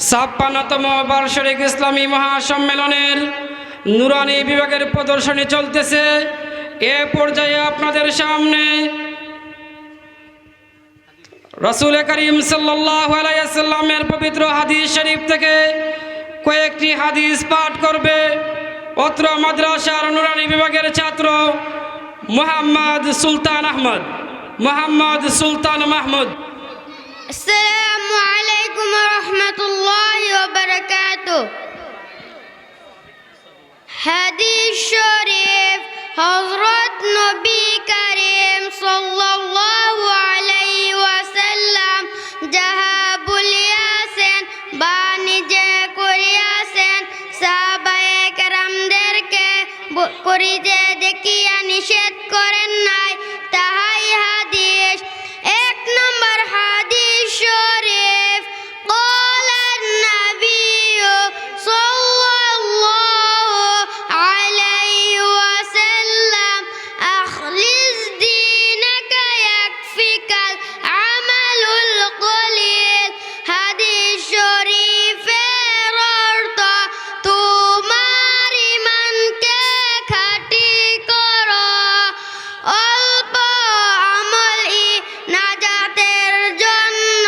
56তম বার্ষিক ইসলামী মহাসম্মেলনের নুরানি বিভাগের প্রদর্শনী চলতেছে। এ পর্যায়ে আপনাদের সামনে রাসূল করিম সাল্লাল্লাহু আলাইহি ওয়াসাল্লামের পবিত্র হাদিস শরীফ থেকে কয়েকটি হাদিস পাঠ করবে অত্র মাদ্রাসার নুরানি বিভাগের ছাত্র মোহাম্মদ সুলতান মাহমুদ। আসসালামু আলাইকুম ওয়া রাহমাতুল্লাহি ওয়া বারাকাতুহু। হাদিস শরীফ হযরত নবী করিম সাল্লাল্লাহু আলাইহি ওয়াসাল্লাম যাহা বলিয়াছেন বা নিজে করিয়াছেন সাহাবায়ে কেরামদেরকে করিতে দেখিয়া নিষেধ করেন নাই, তাহাই হাদিস। এক নম্বর হাদিস শরীফ قال النبي صلى الله عليه وسلم أخلص دينك يكفيك العمل القليل। হাদিস শরীফের অর্থ তোমার ঈমানকে খাঁটি করো, অল্প আমলই নাজাতের জন্য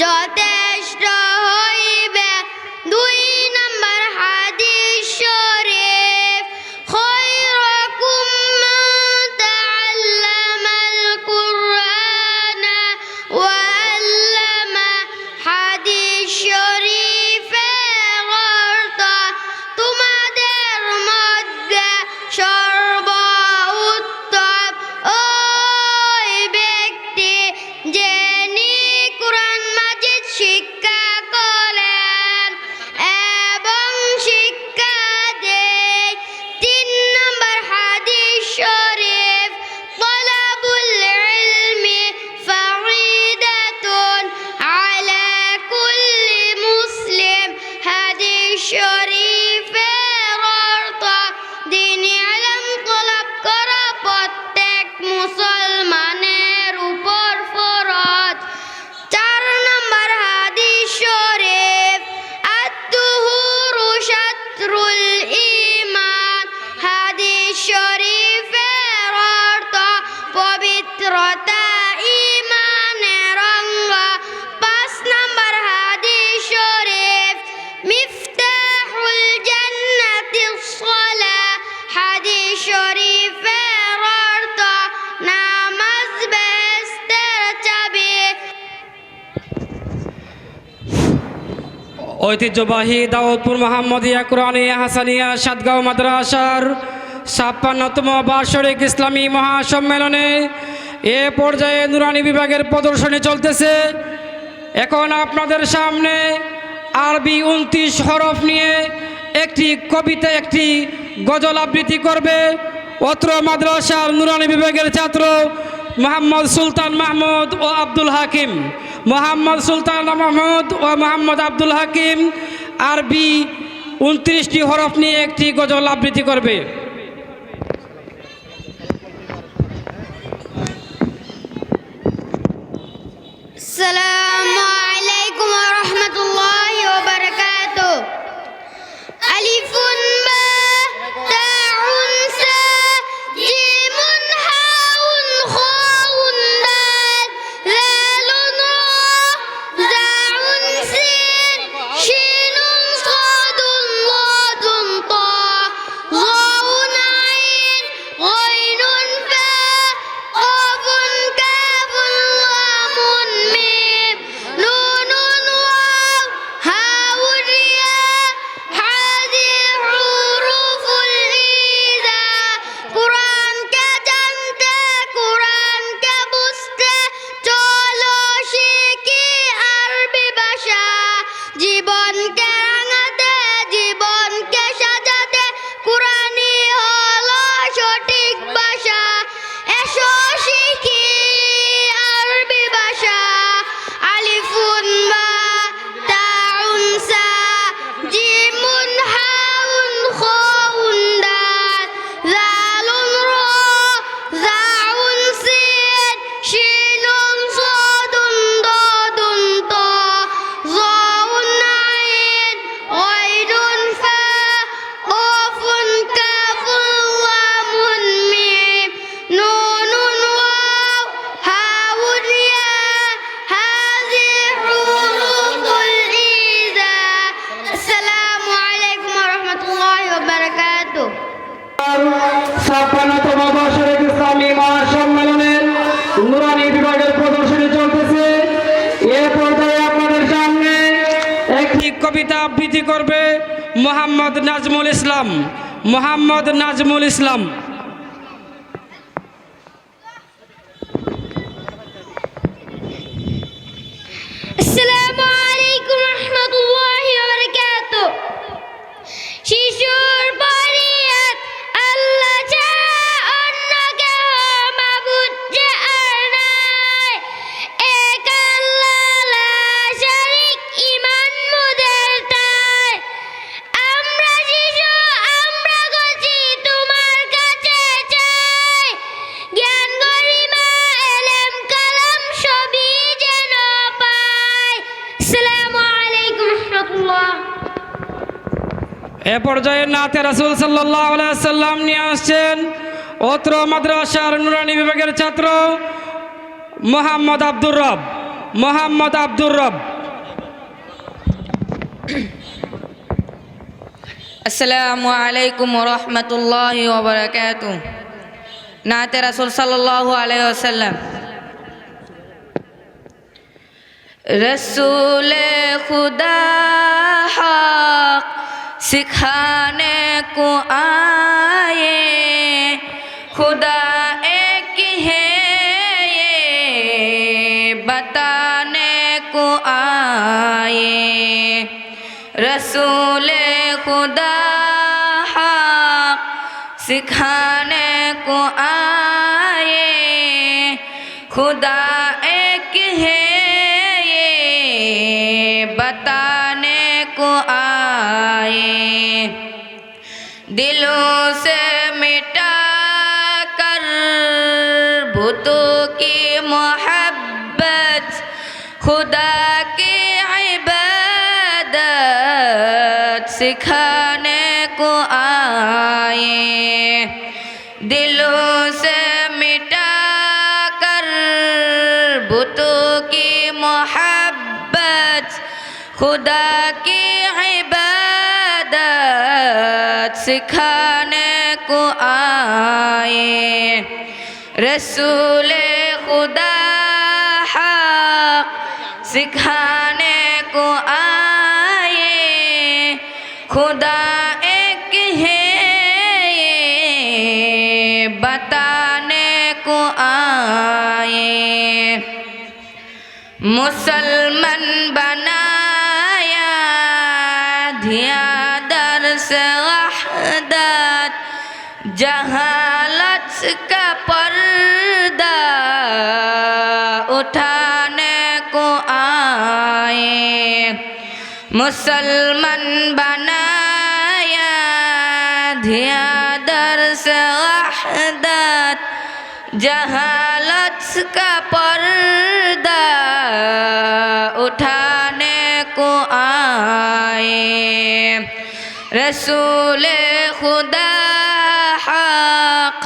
যথেষ্ট হইবে। দুই নম্বর হাদিস শরীফ খায়রুকুম মান তাআল্লামাল কুরআনা ওয়া আল্লামা। হাদিস শরীফের অর্থ তোমাদের মধ্যে সর্বোত্তম ওই ব্যক্তি যিনি কুরআন মাজিদ শিক্ষা করেন এবং শিক্ষা দেয়। তিন নম্বর হাদিস শরীফ তালাবুল ইলমি ফারিদাতুন আলা কুল্লি মুসলিম। হাদিস শরীফের অর্থ দ্বীনি ইলম তলব করা প্রত্যেক মুসলমানের উপর ফরজ। চার নম্বর হাদিস শরীফ আত-তুহুরু শাতরুল ঈমান। হাদিস শরীফের অর্থ পবিত্রতা ঈমানের অঙ্গ। পাঁচ নম্বর হাদিস শরীফ মিফতাহুল জান্নাতিস সালাহ। হাদিস শরীফের অর্থ নামাজ বেহেশতের চাবি। ঐতিহ্যবাহী দাউদপুর মোহাম্মদিয়া কুরআনিয়া হাসানিয়া সাতগাঁও মাদ্রাসার 56তম বার্ষিক ইসলামী মহাসম্মেলনে এ পর্যায়ে নুরানি বিভাগের প্রদর্শনী চলতেছে। এখন আপনাদের সামনে আরবি 29 হরফ নিয়ে একটি কবিতা, একটি গজল আবৃত্তি করবে অত্র মাদ্রাসার নুরানি বিভাগের ছাত্র মোহাম্মদ সুলতান মাহমুদ ও আব্দুল হাকিম। মোহাম্মদ আব্দুল হাকিম আরবি 29টি হরফ নিয়ে একটি গজল আবৃত্তি করবে। আসসালামু আলাইকুম ওয়া রাহমাতুল্লাহি ওয়া বারাকাতুহু। আলিফুন বা তাউন সা জিমুন হাউন খাউন দাল লালুন রা জাউন সিন শিনুন সাদুন লাদুন তা গাউন আইন গাইনুন ফা قافٌ كافٌ لام ميم نون واو هاء الياء هذه حروف الإيذاء। قرآن কে জানতে কুরআন কে বুঝতে চলো শিখি আরবি ভাষা। জীবনকে রাঙাতে জীবনকে সাজাতে কুরআনই হলো সঠিক ভাষা। এসো শিখি আরবি ভাষা। আলিফুন বা তাউন সা জিমুন হাউন খাউন দাল লালুন রা জাউন সিন শিনুন সাদুন দাদুন তা গাউন আইন কবিতা আবৃত্তি করবে মোহাম্মদ নাজমুল ইসলাম। মোহাম্মদ নাজমুল ইসলাম। আসসালামু আলাইকুম রহমতুল্লাহি ওয়া বারাকাতুহু। শিশুর ফরিয়াদ আল্লাহ ছাড়া অন্য কেহ মাবুদ যে আর নাই। এক আল্লাহ লা শারীক ঈমান মুদের তাই। আমরা শিশু আমরা গছি তোমার কাছে চাই। জ্ঞান গরিমা এলেম কালাম সবই যেন পাই। আসসালামু আলাইকুম রহমতুল্লাহ। এ পর্যায়ে নাতে রাসূল সাল্লাল্লাহু আলাইহি ওয়াসাল্লাম নিয়ে আসছেন অত্র মাদ্রাসার নুরানি বিভাগের ছাত্র মোহাম্মদ আব্দুর রব। মোহাম্মদ আব্দুর রব। আসসালামু আলাইকুম রহমতুল্লাহি ওয়া বারাকাতুহু। নাতে রাসূল সাল্লাল্লাহু আলাইহি ওয়াসাল্লাম। रसूले खुदा हक सिखाने को आए, खुदा एक है ये बताने को आए। रसूले खुदा हक सिखाने को आए, खुदा एक है बताने को आए। दिलों से मिटा कर भूतों की मोहब्बत, खुदा की इबादत सिखाने को आए। दिलों से मिटा कर भूतों की मोहब्बत, खुदा की इबादत सिखाने को आए। रसूले खुदा हक सिखाने को आए, खुदा एक है ये बताने को आए। मुसलमान बनाया धिया दर्स वहदत, जहालत का पर्दा उठाने को आए। मुसलमान बनाया धिया दर्स वहदत, जहालत का पर्दा उठाने को आए। रसूले खुदा हक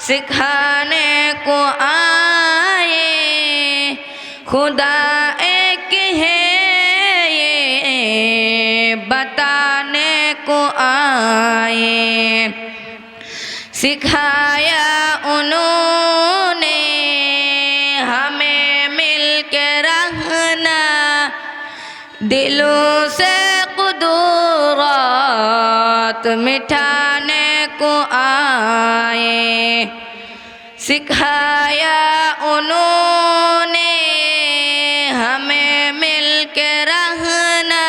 सिखाने को आए, खुदा एक है ये बताने को आए। सिखाया उन्होंने हमें मिल के रहना, दिलों से कुदरत मिटाने को आए। सिखाया उन्होंने हमें मिल के रहना,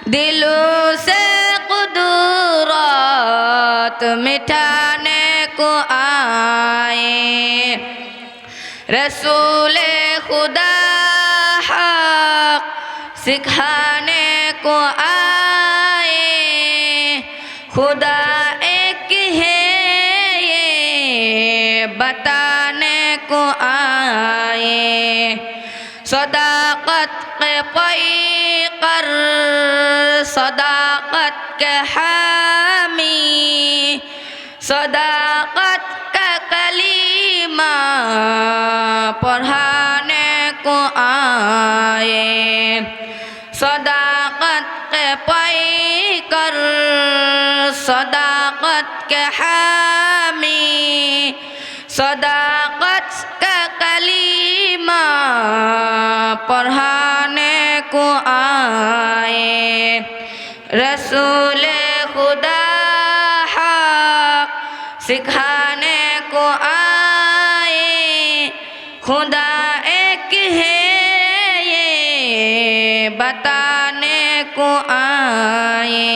दिलों से कुदरत मिटाने को आए। रसूले खुदा हक सिखाने को आए, खुदा एक है ये बताने को आए। सदाकत के पैकर सदाकत के हामी, सदाकत का कलीमा पढ़ाने को आए। सदाकत के पैकर सदाकत के हामी, सदाकत का कलीमा पढ़ाने को आए रसूल खुदा हक सिखाने को आए खुदा एक है ये बताने को आए।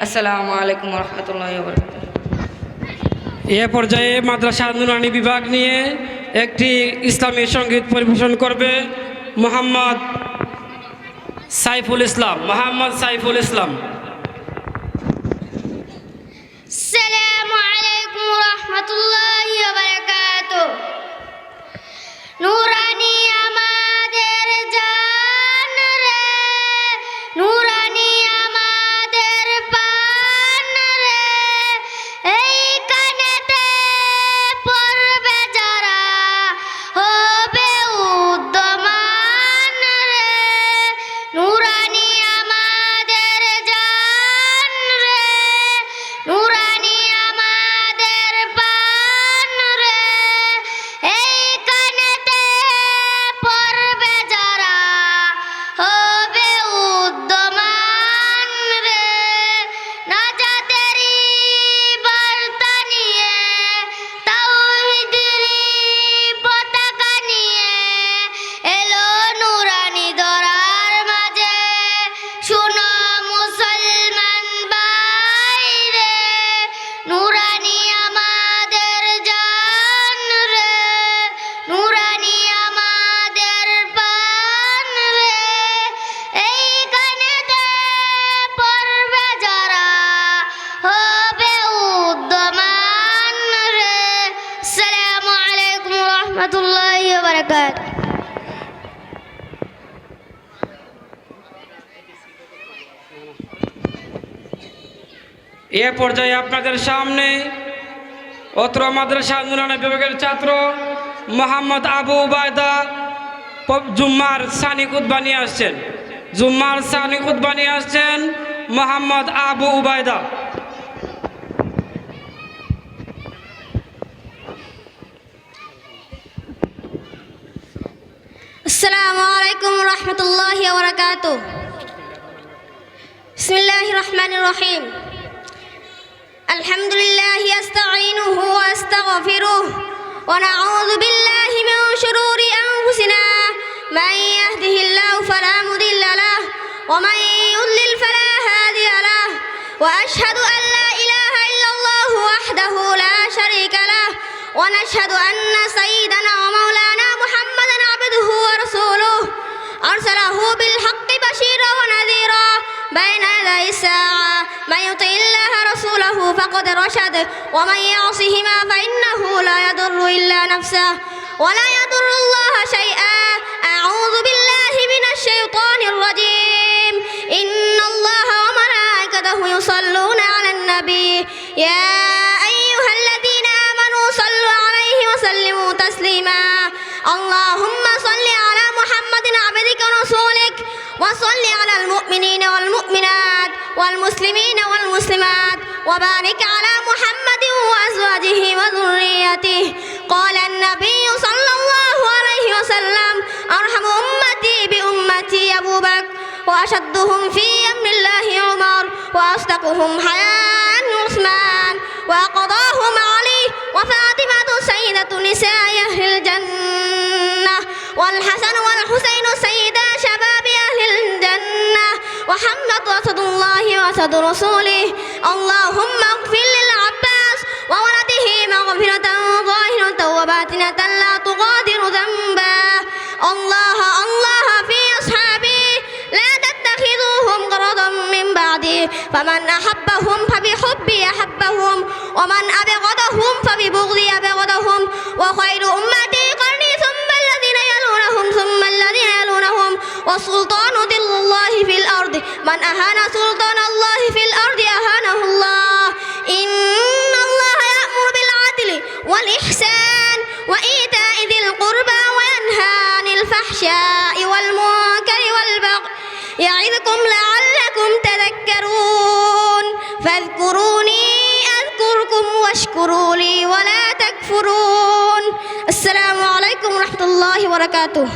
अस्सलामु अलैकुम वरहमतुल्लाहि वबरकातुहू। এ পর্যায়ে মাদ্রাসা নুরানি বিভাগ নিয়ে একটি ইসলামী সঙ্গীত পরিবেশন করবে মোহাম্মদ সাইফুল ইসলাম। السلام عليكم ورحمة الله وبركاته نوراني আমাদের জান রে নুরানি আমাদের প্রাণ রে এই কানেতে পড়বে যারা হবে উদ্যমান রে নুরানি আমাদের জান রে নুরানি আমাদের প্রাণ রে এই কানেতে পড়বে যারা হবে উদ্যমান রে নাজাতেরই বার্তা নিয়ে তাওহীদেরই পতাকা নিয়ে এলো নুরানি দরার মাঝে শুনো মুসলমান ভাই রে নুরানি আমাদের জান রে নুরানি আমাদের প্রাণ রে এই কানেতে পড়বে যারা হবে উদ্যমান রে। আসসালামু আলাইকুম ওয়া রাহমাতুল্লাহি ওয়া বারাকাতুহু। এ পর্যায়ে আপনাদের সামনে অত্র মাদ্রাসা নুরানি বিভাগের ছাত্র মোহাম্মদ আবু উবায়দা জুম্মার সানি খুতবা নিয়ে আসছেন মোহাম্মদ আবু উবায়দা। السلام عليكم ورحمة الله وبركاته. بسم الله الرحمن الرحيم. الحمد لله أستعينه وأستغفره ونعوذ بالله من شرور أنفسنا من يهده الله فلا مضل له ومن يضلل فلا هادي له وأشهد أن لا إله إلا الله وحده لا شريك له ونشهد أن سيدنا ومولانا محمدا عبده ورسوله أرسله بالحق بشيرا ونذيرا بين يدي الساعة من يطع الله رسوله فقد رشد ومن يعصهما فإنه لا يضر إلا نفسه ولا يضر الله شيئا. أعوذ بالله من الشيطان الرجيم. إن الله وملائكته يصلون على النبي يا أيها الذين آمنوا صلوا عليه وسلموا تسليما. اللهم صل على محمد عبدك ورسولك وصل على المؤمنين والمؤمنات والمسلمين والمسلمات وبارك على محمد وأزواجه وذريته. قال النبي صلى الله عليه وسلم أرحم أمتي بأمتي أبو بكر وأشدهم في أمر الله عمر وأصدقهم حياء عثمان وقضاهم علي وفاطمة سيدة نساء أهل الجنة والحسن والحسين سيدا شباب أهل الجنة وحمد وسد الله وسد رسوله. اللهم اغفر للعباس وولده مغفرة ظاهرة وباطنة لا تغادر ذنبا. الله الله في أصحابي لا تتخذوهم غرضا من بعدي فمن أحبهم فبحبي أحبهم ومن أبغضهم فببغضي أبغضهم وخير أمتي قرني ثم الذين يلونهم ثم الذين يلونهم والسلطان ذل الله في الأرض من أهان سلطان الله في الأرض أهانه الله. إن الله يأمر بالعدل والإحسان وإيتاء ذي القربى وينهى عن الفحشاء والمنكر والبغي يعظكم لعلكم تذكرون. فاذكروني أذكركم واشكروا لي ولا تكفرون. السلام عليكم ورحمة الله وبركاته.